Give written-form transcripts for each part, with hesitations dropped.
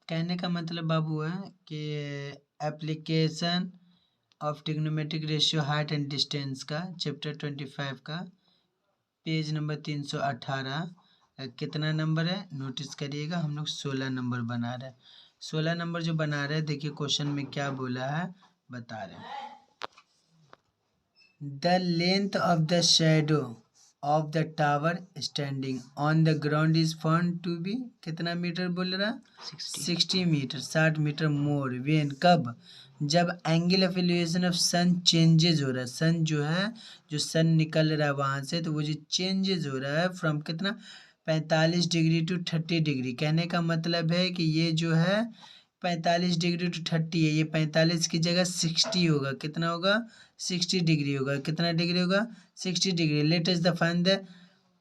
कहने का मतलब बाबू है कि application of trigonometric ratio height and distance का चैप्टर 25 का पेज नंबर 318 कितना नंबर है नोटिस करिएगा। हम लोग 16 नंबर बना रहे हैं। 16 नंबर जो बना रहे हैं देखिए क्वेश्चन में क्या बोला है बता रहे हैं। The length of the shadow of the tower standing on the ground is found to be कितना मीटर बोल रहा 60 मीटर 60 मीटर मोर वेन कब जब angle of elevation of sun changes हो रहा है। सन जो है जो सन निकल रहा है वहाँ से तो वो जो चेंजेज हो रहा है फ्रॉम कितना 45 डिग्री टू 30 डिग्री। कहने का मतलब है कि ये जो है 45 डिग्री टू 30 है, ये 45 की जगह 60 होगा। कितना होगा 60 डिग्री होगा। कितना डिग्री होगा 60 degree. Let us find the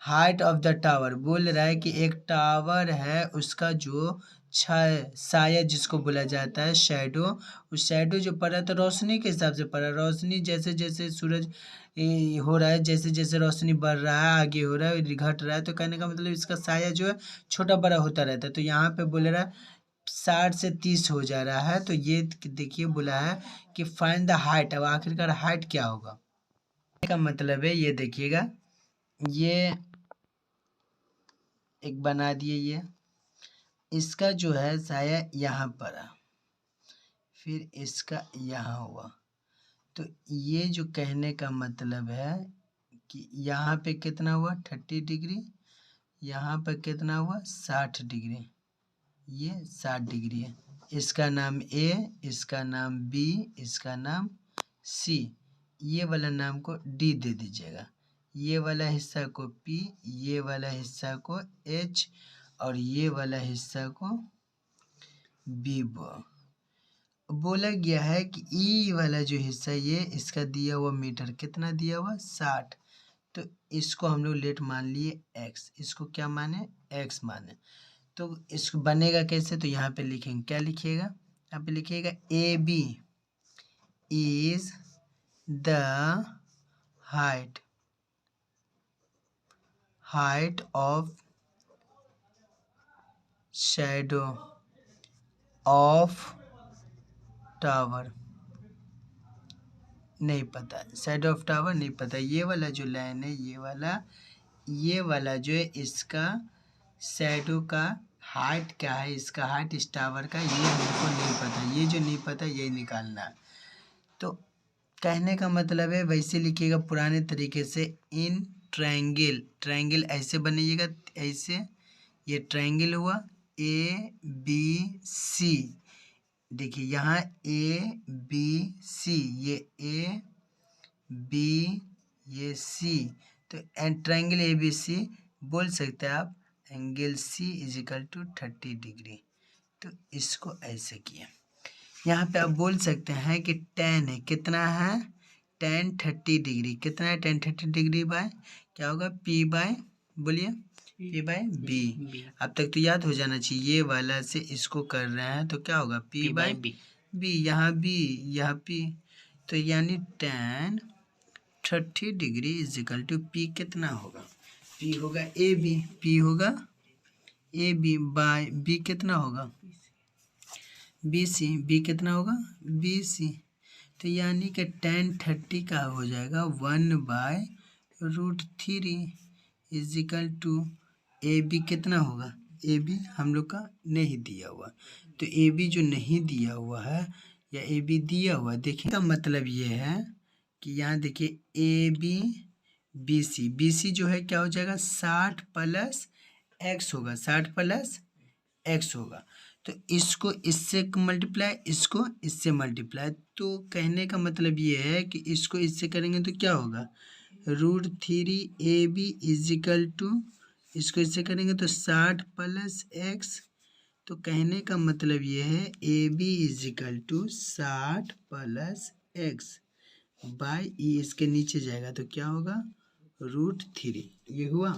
height of the tower. बोल रहा है कि एक टावर है उसका जो साया जिसको बोला जाता है शैडो, उस शैडो जो पड़ा तो रोशनी के हिसाब से पड़ा। रोशनी जैसे जैसे सूरज हो रहा है जैसे जैसे रोशनी बढ़ रहा है आगे हो रहा है घट रहा है तो कहने का मतलब इसका साया जो है छोटा बड़ा होता रहता है। तो यहाँ पे बोल रहा है 60 से 30 हो जा रहा है। तो ये देखिए बोला है कि फाइंड द हाइट। अब आखिरकार हाइट क्या होगा का मतलब है ये देखिएगा ये एक बना दिए ये इसका जो है साया यहाँ पड़ा फिर इसका यहाँ हुआ। तो ये जो कहने का मतलब है कि यहाँ पे कितना हुआ 30 डिग्री यहाँ पे कितना हुआ 60 डिग्री ये 60 डिग्री है। इसका नाम ए इसका नाम बी इसका नाम सी ये वाला नाम को डी दे दीजिएगा। ये वाला हिस्सा को पी ये वाला हिस्सा को एच और ये वाला हिस्सा को बी बोला गया है कि ई वाला जो हिस्सा ये इसका दिया हुआ मीटर कितना दिया हुआ 60। तो इसको हम लोग लेट मान लिए एक्स। इसको क्या माने एक्स माने। तो इसको बनेगा कैसे तो यहाँ पे लिखेंगे क्या लिखिएगा यहाँ पे लिखिएगा A B is the height of shadow of tower. नहीं पता शैडो ऑफ टावर नहीं पता। ये वाला जो लाइन है ये वाला जो है इसका शैडो का हाइट क्या है इसका हाइट इस टावर का ये हमको नहीं पता। ये जो नहीं पता यही निकालना है। तो कहने का मतलब है वैसे लिखिएगा पुराने तरीके से इन ट्रायंगल ऐसे बनाइएगा ऐसे ये ट्रायंगल हुआ ए बी सी। देखिए यहाँ ए बी सी ये ए बी ये सी तो ट्रायंगल ए बी सी बोल सकते हैं आप angle C is equal to 30 degree. तो इसको ऐसे किया। यहाँ पे आप बोल सकते हैं कि tan है कितना है tan 30 डिग्री कितना है tan 30 डिग्री बाय क्या होगा p बाय बोलिए p बाय b। अब तक तो याद हो जाना चाहिए। ये वाला से इसको कर रहे हैं तो क्या होगा p बाय b यहाँ b यहाँ p। तो यानी tan 30 degree is equal to p कितना होगा p होगा ए बी p होगा ए बी बाय b कितना होगा बी सी बी कितना होगा बी सी। तो यानी कि tan 30 का हो जाएगा 1/√3 is equal to A B कितना होगा ए बी हम लोग का नहीं दिया हुआ। तो ए बी जो नहीं दिया हुआ है या ए बी दिया हुआ देखिए का मतलब ये है कि यहाँ देखिए ए बी सी जो है क्या हो जाएगा 60 प्लस एक्स होगा 60 प्लस एक्स होगा। तो इसको इससे मल्टीप्लाई इसको इससे मल्टीप्लाई। तो कहने का मतलब ये है कि इसको इससे करेंगे तो क्या होगा √3 A B is equal to इसको इससे करेंगे तो 60 प्लस एक्स। तो कहने का मतलब ये है A B is equal to 60 plus X by E इसके नीचे जाएगा तो क्या होगा √3 ये हुआ।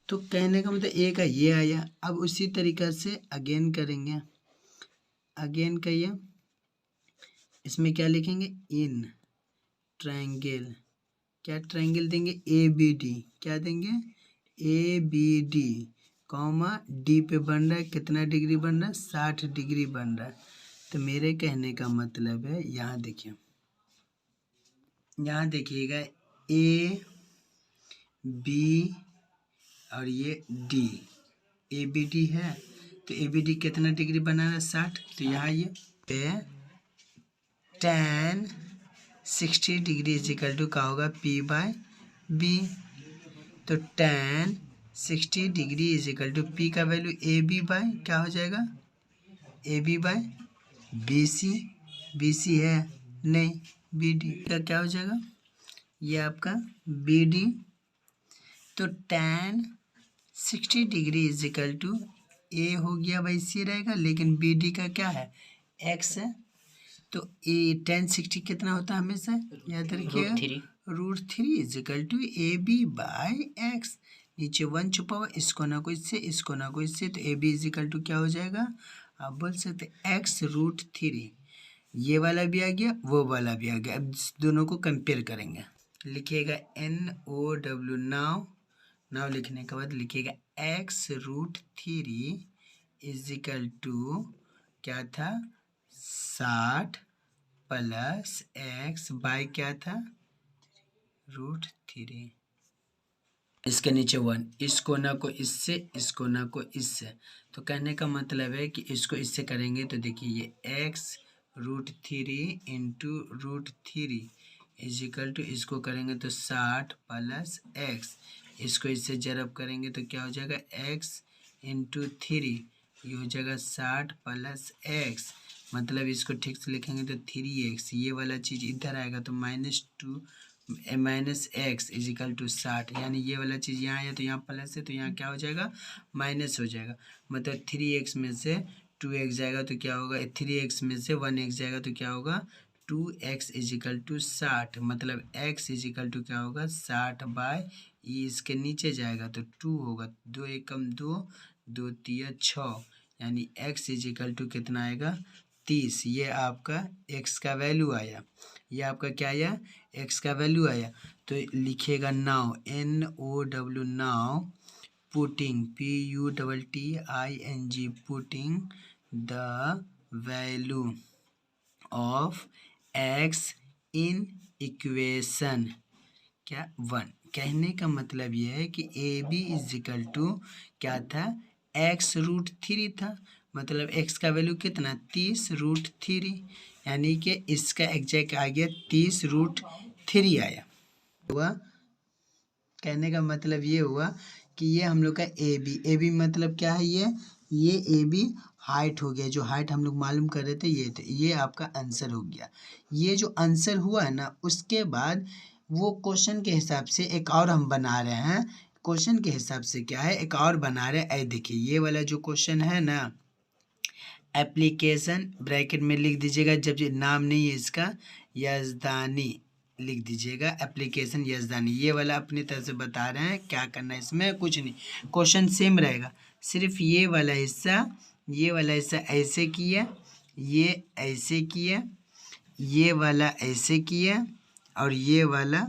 तो कहने का मतलब ए का ये आया। अब उसी तरीक़ा से अगेन करेंगे अगेन कहिए इसमें क्या लिखेंगे इन ट्रायंगल क्या ट्रायंगल देंगे ए बी डी क्या देंगे A B D comma D पे बन रहा है कितना डिग्री बन रहा है 60 डिग्री बन रहा है। तो मेरे कहने का मतलब है यहाँ देखिए, यहाँ देखिएगा ए बी और ये डी, ए बी डी है। तो ए बी डी कितना डिग्री बना रहा है 60। तो यहाँ ये पे tan 60 degree is equal to क्या होगा P बाय बी। तो tan 60 degree is equal to P का वैल्यू ए बी बाय क्या हो जाएगा A B by B C. B C है नहीं, बी डी का क्या हो जाएगा ये आपका बी डी। तो tan 60 degree is equal to A हो गया भाई सी रहेगा, लेकिन बी डी का क्या है एक्स है। तो ए tan 60 कितना होता है हमेशा याद रखिएगा √3 is equal to A B by X. नीचे 1 छुपा हुआ, इसको ना कोई इससे इसको ना कोई इससे, तो A B is equal to क्या हो जाएगा आप बोल सकते एक्स √3। ये वाला भी आ गया वो वाला भी आ गया। अब दोनों को कंपेयर करेंगे। लिखिएगा NOW नाउ लिखने के बाद लिखिएगा एक्स √3 इज इक्वल टू क्या था 60 प्लस एक्स बाय क्या था √3। इसके नीचे 1, इस कोना को इससे इस कोना को इससे। तो कहने का मतलब है कि इसको इससे करेंगे तो देखिए ये X √3 into √3 is equal to इसको करेंगे तो 60 प्लस एक्स, इसको इससे जरब करेंगे तो क्या हो जाएगा एक्स इंटू 3, ये हो जाएगा 60 प्लस एक्स। मतलब इसको ठीक से लिखेंगे तो 3x, ये वाला चीज़ इधर आएगा तो minus X is equal to 60, यानी ये वाला चीज़ यहाँ है तो यहाँ प्लस है तो यहाँ क्या हो जाएगा माइनस हो जाएगा। मतलब 3x में से 2x जाएगा तो क्या होगा 3x में से 1x जाएगा तो क्या होगा 2x इज इक्वल टू 60। मतलब x इज इक्वल टू क्या होगा 60 बाय ये इसके नीचे जाएगा तो 2 होगा, 2 एकम 2, 2 तिया 6, यानी x इज इक्वल टू कितना आएगा 30। ये आपका x का वैल्यू आया, ये आपका क्या आया x का वैल्यू आया। तो लिखिएगा नाउ NOW नाउ पुटिंग PUTTING putting the value of x in equation क्या 1। कहने का मतलब यह है कि A B is equal to क्या था एक्स √3 था, मतलब x का वैल्यू कितना 30 √3, यानी कि इसका एग्जैक्ट आ गया 30 √3 आया हुआ। कहने का मतलब ये हुआ कि ये हम लोग का ए बी मतलब क्या है ये ए बी हाइट हो गया, जो हाइट हम लोग मालूम कर रहे थे ये थे, ये आपका आंसर हो गया। ये जो आंसर हुआ है ना उसके बाद वो क्वेश्चन के हिसाब से एक और हम बना रहे हैं। क्वेश्चन के हिसाब से क्या है एक और बना रहे हैं। देखिए ये वाला जो क्वेश्चन है ना एप्लीकेशन ब्रैकेट में लिख दीजिएगा, जब नाम नहीं है इसका यजदानी लिख दीजिएगा, एप्लीकेशन यजदानी। ये वाला अपनी तरफ से बता रहे हैं क्या करना है, इसमें कुछ नहीं, क्वेश्चन सेम रहेगा, सिर्फ ये वाला हिस्सा ऐसे किया, ये ऐसे किया, ये वाला ऐसे किया और ये वाला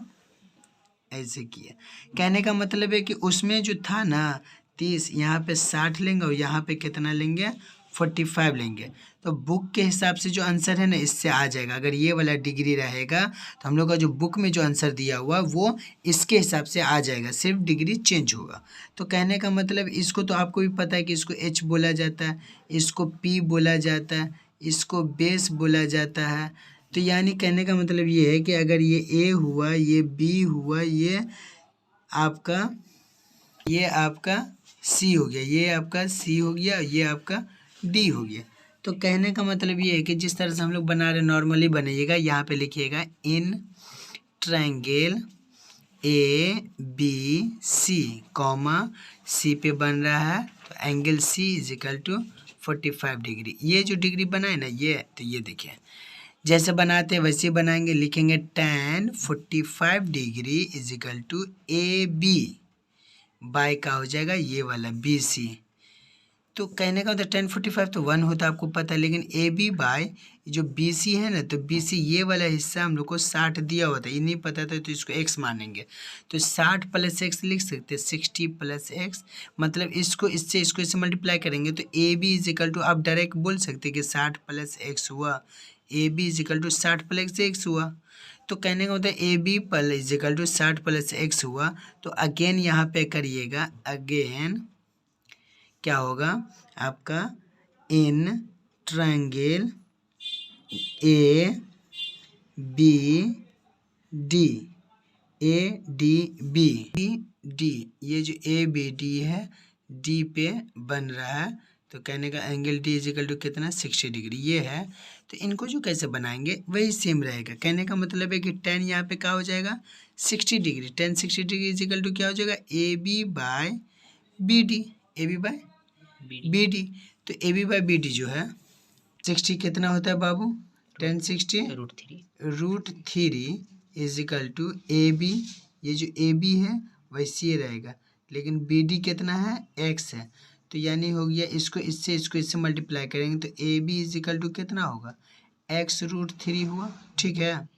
ऐसे किया। कहने का मतलब है कि उसमें जो था ना 30, यहाँ पे 60 लेंगे और यहाँ पे कितना लेंगे 45 लेंगे। तो बुक के हिसाब से जो आंसर है ना इससे आ जाएगा। अगर ये वाला डिग्री रहेगा तो हम लोग का जो बुक में जो आंसर दिया हुआ वो इसके हिसाब से आ जाएगा, सिर्फ डिग्री चेंज होगा। तो कहने का मतलब इसको तो आपको भी पता है कि इसको H बोला जाता है, इसको P बोला जाता है, इसको बेस बोला जाता है। तो यानी कहने का मतलब ये है कि अगर ये A हुआ, ये B हुआ, ये आपका C हो गया, ये आपका C हो गया, ये आपका D हो गया। तो कहने का मतलब ये है कि जिस तरह से हम लोग बना रहे नॉर्मली बनाइएगा। यहाँ पे लिखिएगा in triangle ABC comma C पे बन रहा है तो angle C is equal to 45 degree. ये जो डिग्री बनाए ना ये, तो ये देखिए जैसे बनाते हैं वैसे बनाएंगे। लिखेंगे tan 45 degree is equal to AB by का हो जाएगा ये वाला BC। तो कहने का मतलब 1045 तो 1 होता है आपको पता है, लेकिन ए बी बाय जो बी सी है ना, तो बी सी ये वाला हिस्सा हम लोग को 60 दिया हुआ था, ये नहीं पता था तो इसको x मानेंगे। तो 60 + x लिख सकते हैं, 60 + x, मतलब इसको इससे मल्टीप्लाई करेंगे तो A B is equal to, आप डायरेक्ट बोल सकते हैं कि 60 + x हुआ, A B is equal to 60 + x हुआ। तो कहने का मतलब A B is equal to 60 + x हुआ। तो अगेन यहाँ पे करिएगा, अगेन क्या होगा आपका, in triangle A B D, A D B D, ये जो ए बी डी है डी पे बन रहा है, तो कहने का angle D is equal to कितना, 60 डिग्री ये है। तो इनको जो कैसे बनाएंगे वही सेम रहेगा। कहने का मतलब है कि tan यहाँ पे क्या हो जाएगा, 60 degree, tan 60 degree is equal to क्या हो जाएगा, A B by B D, A B by B D. तो A B by B D जो है 60 कितना होता है बाबू, tan 60 √3 is equal to A B, ये जो ए बी है वैसे ही रहेगा, लेकिन बी डी कितना है, x है, तो यानी हो गया इसको इससे मल्टीप्लाई करेंगे तो A B is equal to कितना होगा, x √3 हुआ। ठीक है,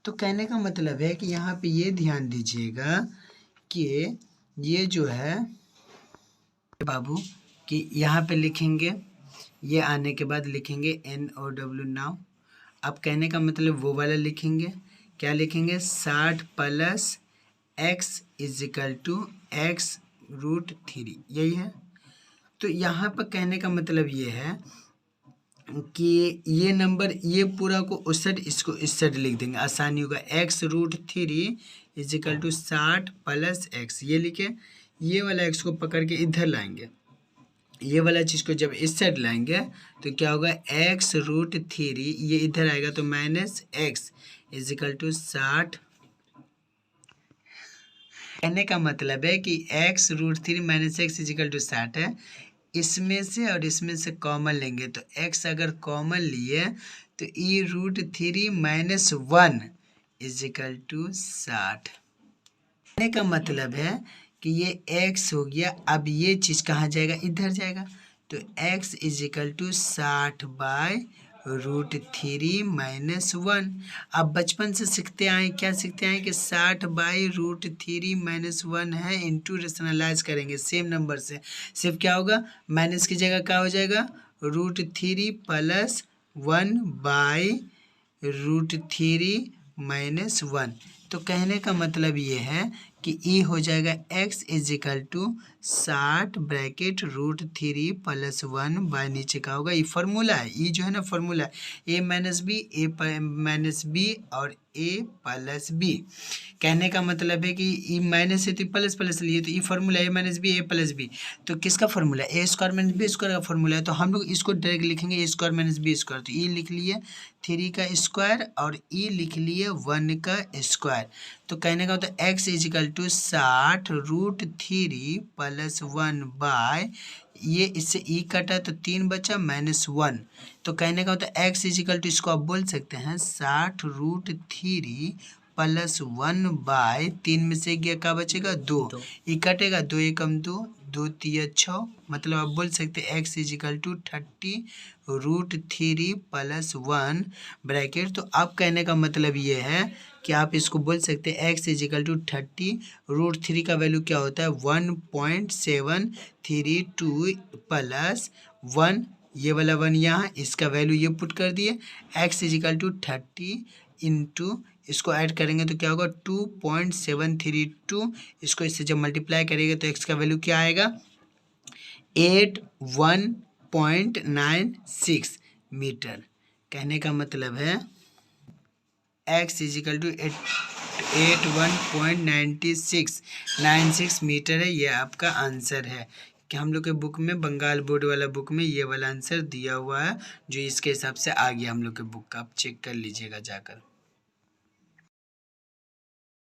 तो कहने का मतलब है कि यहाँ पे ये ध्यान दीजिएगा कि ये जो है बाबू कि यहाँ पे लिखेंगे, ये आने के बाद लिखेंगे NOW नाउ। अब कहने का मतलब वो वाला लिखेंगे, क्या लिखेंगे, 60 + x is equal to x √3, यही है। तो यहाँ पर कहने का मतलब ये है कि ये नंबर, ये पूरा को उस साइड, इसको इस साइड लिख देंगे, आसानी होगा। x √3 is equal to 60 + x, ये लिखे, ये वाला x को पकड़ के इधर लाएंगे, ये वाला चीज़ को जब इस साइड लाएंगे तो क्या होगा, x √3 ये इधर आएगा तो -x इज इक्वल टू 60। कहने का मतलब है कि x √3 - x is equal to 60 है। इसमें से और इसमें से कॉमन लेंगे तो x अगर कॉमन लिए तो e √3 - 1 इज इक्वल टू 60। कहने का मतलब है कि ये x हो गया, अब ये चीज़ कहाँ जाएगा, इधर जाएगा, तो x is equal to 60 by √3 - 1। अब बचपन से सीखते आए, क्या सीखते आए कि 60 बाय √3 - 1 है, इंटू रेशनलाइज करेंगे सेम नंबर से, सिर्फ क्या होगा, माइनस की जगह क्या हो जाएगा, √3 + 1 बाय √3 - 1। तो कहने का मतलब ये है कि e हो जाएगा x is equal to 60 bracket √3 + 1 by, नीचे का होगा, ये फार्मूला है, e जो है ना फार्मूला है, a - b, a - b और a + b। कहने का मतलब है कि e माइनस है तो प्लस प्लस लिए, तो e formula a - b, a + b, तो किसका फार्मूला, a² - b² का फार्मूला है, तो हम लोग इसको डायरेक्ट लिखेंगे a² - b², तो e लिख लिए 3 का स्क्वायर और e लिख लिए 1 का स्क्वायर। तो कहने का मतलब x is equal to 60 √3 + 1 by, ये इससे e कटा तो 3 बचा -1। तो कहने का मतलब x इज इक्वल टू, इसको आप बोल सकते हैं 60 √3 + 1 बाय, 3 में से गया क्या बचेगा, 2, e कटेगा, 2 एकम 2, 2 तिया 6, मतलब आप बोल सकते हैं x is equal to 30 √3 + 1 bracket. तो आप कहने का मतलब ये है कि आप इसको बोल सकते हैं x इज इक्वल टू 30, √3 का वैल्यू क्या होता है, 1.732 + 1, ये वाला 1 यहाँ, इसका वैल्यू ये पुट कर दिए, x is equal to 30 into, इसको ऐड करेंगे तो क्या होगा 2.732, इसको इससे जब मल्टीप्लाई करेंगे तो x का वैल्यू क्या आएगा, 81.96 मीटर। कहने का मतलब है x is equal to 81.96 metre है, ये आपका आंसर है। कि हम लोग के बुक में, बंगाल बोर्ड वाला बुक में ये वाला आंसर दिया हुआ है, जो इसके हिसाब से आ गया हम लोग के बुक का, आप चेक कर लीजिएगा जाकर।